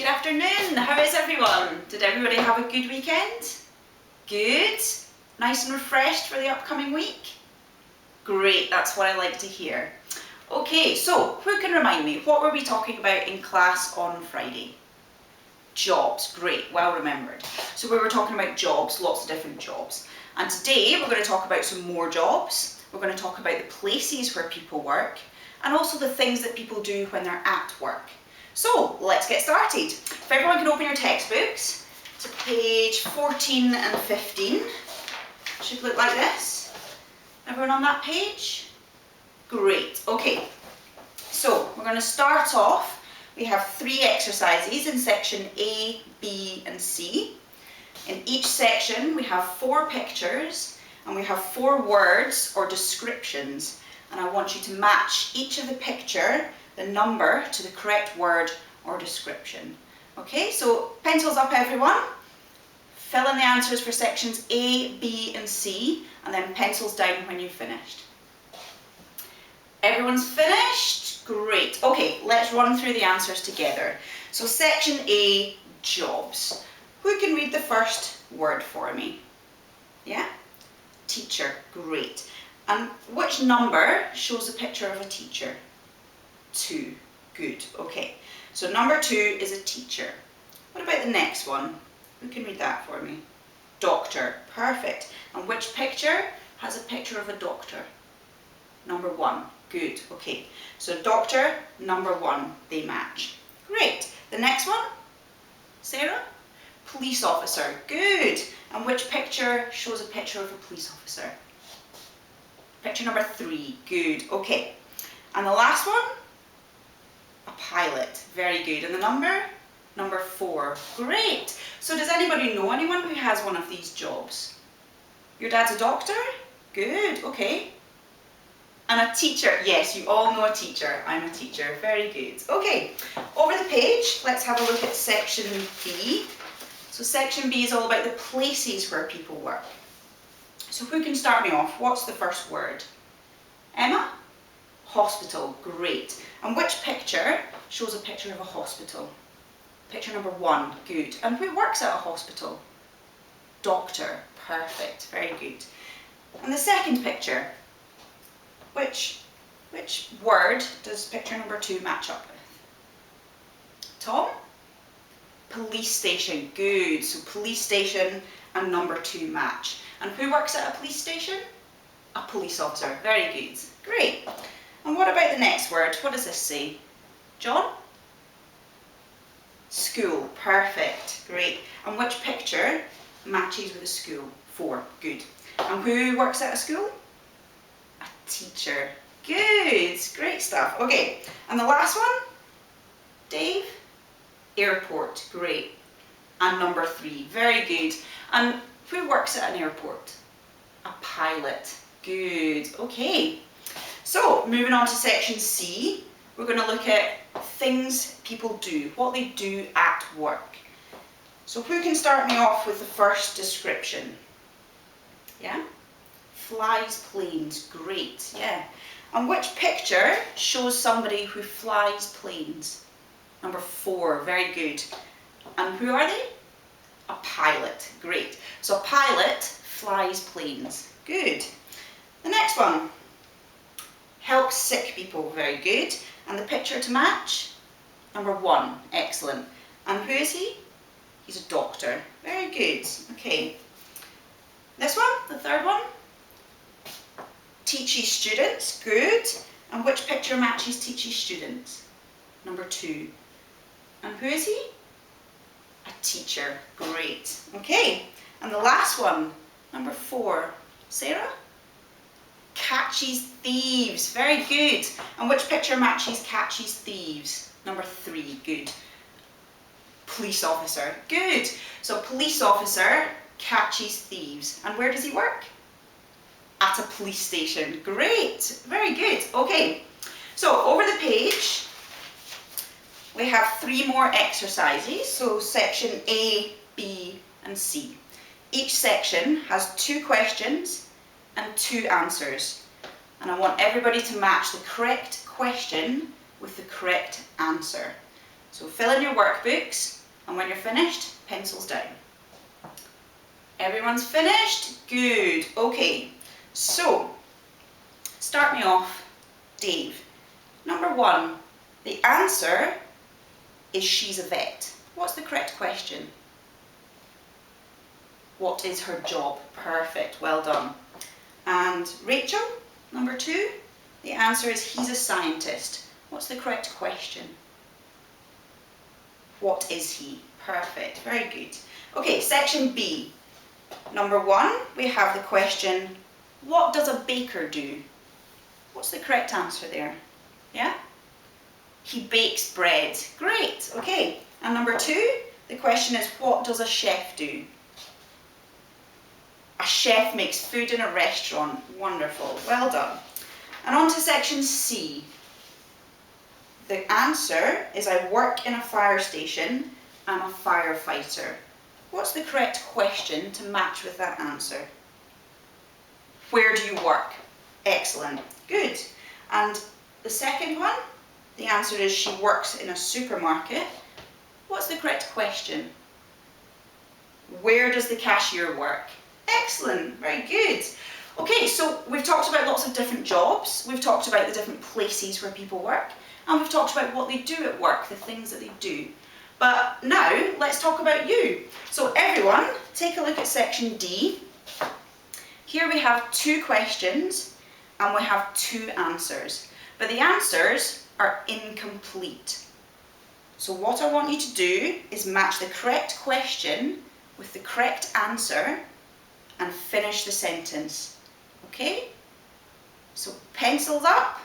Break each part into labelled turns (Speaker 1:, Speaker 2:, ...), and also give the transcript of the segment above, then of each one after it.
Speaker 1: Good afternoon, how is everyone? Did everybody have a good weekend? Good? Nice and refreshed for the upcoming week? Great, that's what I like to hear. Okay, so who can remind me, what were we talking about in class on Friday? Jobs, great, well remembered. So we were talking about jobs, lots of different jobs. And today we're going to talk about some more jobs. We're going to talk about the places where people work and also the things that people do when they're at work. So let's get started. If everyone can open your textbooks to page 14 and 15. Should look like this. Everyone on that page? Great, okay. So we're going to start off. We have 3 exercises in section A, B and C. In each section we have 4 pictures and we have 4 words or descriptions, and I want you to match each of the picture, the number, to the correct word or description. Okay, so pencils up everyone. Fill in the answers for sections A, B and C, and then pencils down when you've finished. Everyone's finished? Great. Okay, let's run through the answers together. So section A, jobs. Who can read the first word for me? Yeah? Teacher. Great. And which number shows a picture of a teacher? 2. Good. Okay. So number 2 is a teacher. What about the next one? Who can read that for me? Doctor. Perfect. And which picture has a picture of a doctor? Number 1. Good. Okay. So doctor, number 1, they match. Great. The next one? Sarah? Police officer. Good. And which picture shows a picture of a police officer? Picture number 3. Good. Okay. And the last one? A pilot. Very good. And the number? Number 4. Great. So does anybody know anyone who has one of these jobs? Your dad's a doctor? Good. Okay. And a teacher. Yes, you all know a teacher. I'm a teacher. Very good. Okay. Over the page, let's have a look at section B. So section B is all about the places where people work. So who can start me off? What's the first word? Emma? Hospital. Great. And which picture shows a picture of a hospital? Picture number 1. Good. And who works at a hospital? Doctor. Perfect. Very good. And the second picture? Which word does picture number 2 match up with? Tom? Police station. Good. So police station and number 2 match. And who works at a police station? A police officer. Very good. Great. And what about the next word? What does this say? John? School. Perfect. Great. And which picture matches with a school? 4. Good. And who works at a school? A teacher. Good. Great stuff. Okay. And the last one? Dave? Airport. Great. And number 3. Very good. And who works at an airport? A pilot. Good. Okay. So, moving on to section C, we're going to look at things people do, what they do at work. So who can start me off with the first description? Yeah? Flies planes. Great. Yeah. And which picture shows somebody who flies planes? Number 4. Very good. And who are they? A pilot. Great. So a pilot flies planes. Good. The next one. Helps sick people. Very good. And the picture to match? Number 1. Excellent. And who is he? He's a doctor. Very good. Okay. This one, the third one. Teaches students. Good. And which picture matches teaches students? Number 2. And who is he? A teacher. Great. Okay. And the last one, number 4. Sarah? Catches thieves. Very good. And which picture matches catches thieves? Number 3. Good. Police officer. Good. So police officer catches thieves. And where does he work? At a police station. Great. Very good. Okay. So over the page, we have 3 more exercises. So section A, B and C. Each section has 2 questions and 2 answers. And I want everybody to match the correct question with the correct answer. So fill in your workbooks, and when you're finished, pencils down. Everyone's finished? Good. Okay, so start me off, Dave. Number 1, the answer is she's a vet. What's the correct question? What is her job? Perfect, well done. And Rachel, number 2, the answer is he's a scientist. What's the correct question? What is he? Perfect, very good. Okay, section B. Number 1, we have the question, what does a baker do? What's the correct answer there? Yeah? He bakes bread. Great, okay. And number 2, the question is, what does a chef do? A chef makes food in a restaurant. Wonderful, well done. And on to section C. The answer is I work in a fire station. I'm a firefighter. What's the correct question to match with that answer? Where do you work? Excellent, good. And the second one, the answer is she works in a supermarket. What's the correct question? Where does the cashier work? Excellent, very good. Okay, so we've talked about lots of different jobs, we've talked about the different places where people work, and we've talked about what they do at work, the things that they do. But now, let's talk about you. So everyone, take a look at section D. Here we have 2 questions, and we have 2 answers. But the answers are incomplete. So what I want you to do is match the correct question with the correct answer and finish the sentence. Okay? So pencils up,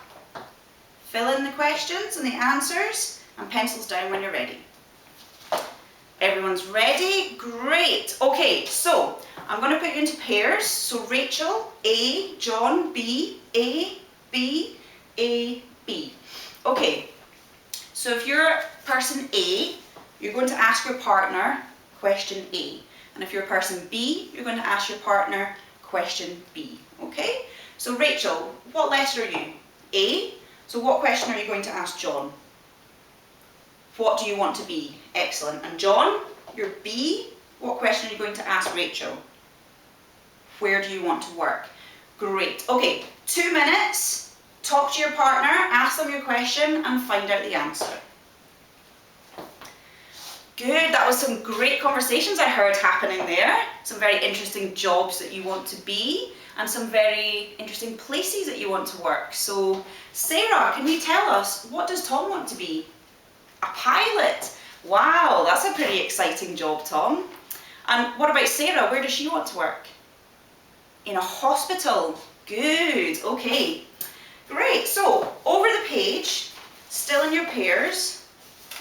Speaker 1: fill in the questions and the answers, and pencils down when you're ready. Everyone's ready? Great. Okay, so I'm going to put you into pairs. So Rachel, A, John, B, A, B, A, B. Okay, so if you're person A, you're going to ask your partner question A. And if you're person B, you're going to ask your partner question B. Okay? So Rachel, what letter are you? A. So what question are you going to ask John? What do you want to be? Excellent. And John, you're B. What question are you going to ask Rachel? Where do you want to work? Great. Okay, 2 minutes. Talk to your partner, ask them your question, and find out the answer. Good, that was some great conversations I heard happening there. Some very interesting jobs that you want to be, and some very interesting places that you want to work. So, Sarah, can you tell us, what does Tom want to be? A pilot. Wow, that's a pretty exciting job, Tom. And what about Sarah? Where does she want to work? In a hospital. Good, okay. Great, so over the page, still in your pairs,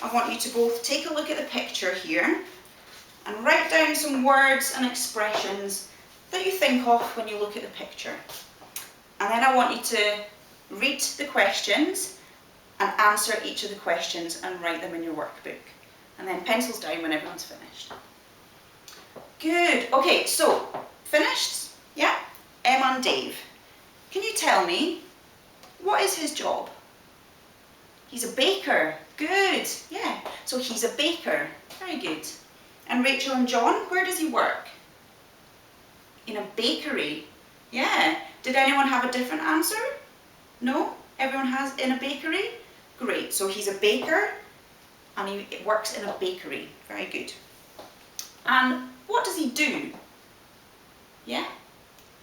Speaker 1: I want you to both take a look at the picture here and write down some words and expressions that you think of when you look at the picture. And then I want you to read the questions and answer each of the questions and write them in your workbook. And then pencils down when everyone's finished. Good. Okay, so finished? Yeah? Emma and Dave. Can you tell me, what is his job? He's a baker. Good. Yeah. So he's a baker. Very good. And Rachel and John, where does he work? In a bakery. Yeah. Did anyone have a different answer? No? Everyone has in a bakery? Great. So he's a baker and he works in a bakery. Very good. And what does he do? Yeah?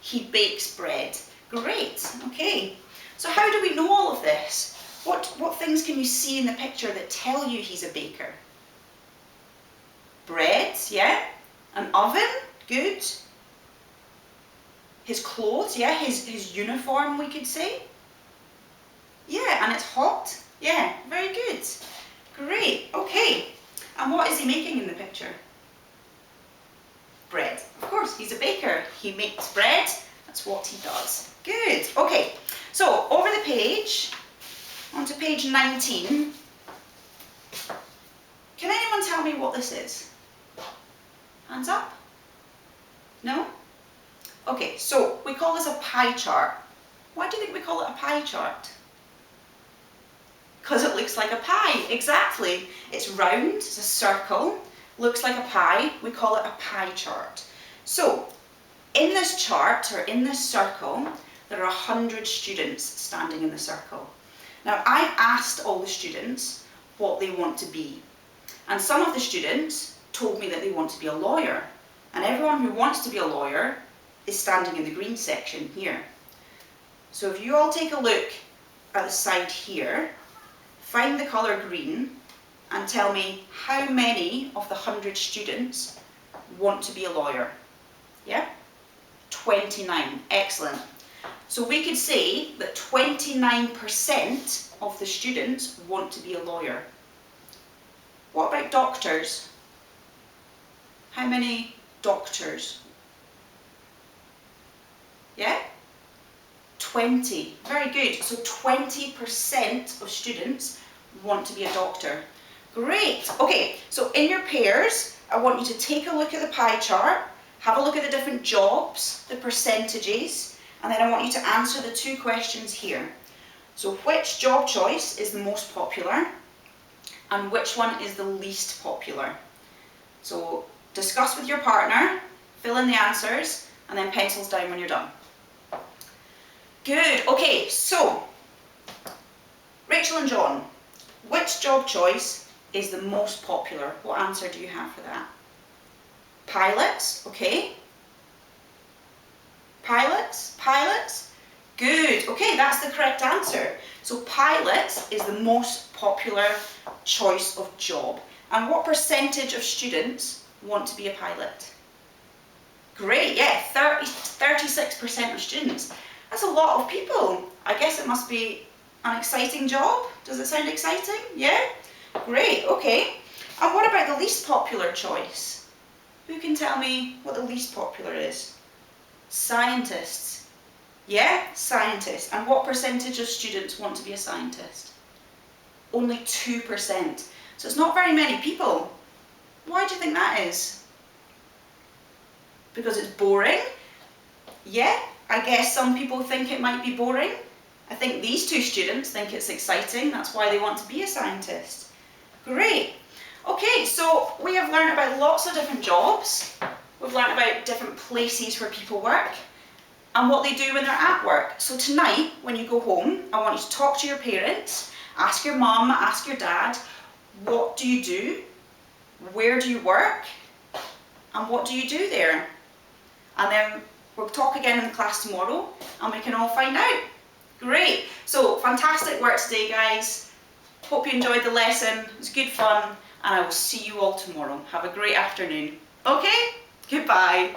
Speaker 1: He bakes bread. Great. Okay. So how do we know all of this? What things can you see in the picture that tell you he's a baker? Bread, yeah. An oven, good. His clothes, yeah, his uniform, we could say. Yeah, and it's hot. Yeah, very good. Great, okay. And what is he making in the picture? Bread. Of course, he's a baker. He makes bread. That's what he does. Good, okay. So, over the page, onto page 19. Can anyone tell me what this is? Hands up? No? Okay, so we call this a pie chart. Why do you think we call it a pie chart? Because it looks like a pie, exactly. It's round, it's a circle, looks like a pie. We call it a pie chart. So, in this chart, or in this circle, there are 100 students standing in the circle. Now, I've asked all the students what they want to be. And some of the students told me that they want to be a lawyer. And everyone who wants to be a lawyer is standing in the green section here. So if you all take a look at the side here, find the colour green and tell me how many of the 100 students want to be a lawyer. Yeah? 29. Excellent. So we could say that 29% of the students want to be a lawyer. What about doctors? How many doctors? Yeah? 20. Very good. So 20% of students want to be a doctor. Great. Okay, so in your pairs, I want you to take a look at the pie chart, have a look at the different jobs, the percentages, and then I want you to answer the two questions here. So which job choice is the most popular and which one is the least popular? So discuss with your partner, fill in the answers, and then pencils down when you're done. Good. Okay, so Rachel and John, which job choice is the most popular? What answer do you have for that? Pilots, okay. Pilots, pilots. Good. Okay, that's the correct answer. So pilots is the most popular choice of job. And what percentage of students want to be a pilot? Great, yeah, 36% of students. That's a lot of people. I guess it must be an exciting job. Does it sound exciting? Yeah? Great, okay. And what about the least popular choice? Who can tell me what the least popular is? Scientists. Yeah, scientists. And what percentage of students want to be a scientist? Only 2%. So it's not very many people. Why do you think that is? Because it's boring? Yeah, I guess some people think it might be boring. I think these two students think it's exciting. That's why they want to be a scientist. Great. Okay, so we have learned about lots of different jobs. We've learned about different places where people work and what they do when they're at work. So tonight, when you go home, I want you to talk to your parents, ask your mum, ask your dad, what do you do? Where do you work? And what do you do there? And then we'll talk again in the class tomorrow and we can all find out. Great. So fantastic work today, guys. Hope you enjoyed the lesson. It was good fun and I will see you all tomorrow. Have a great afternoon. Okay? Goodbye.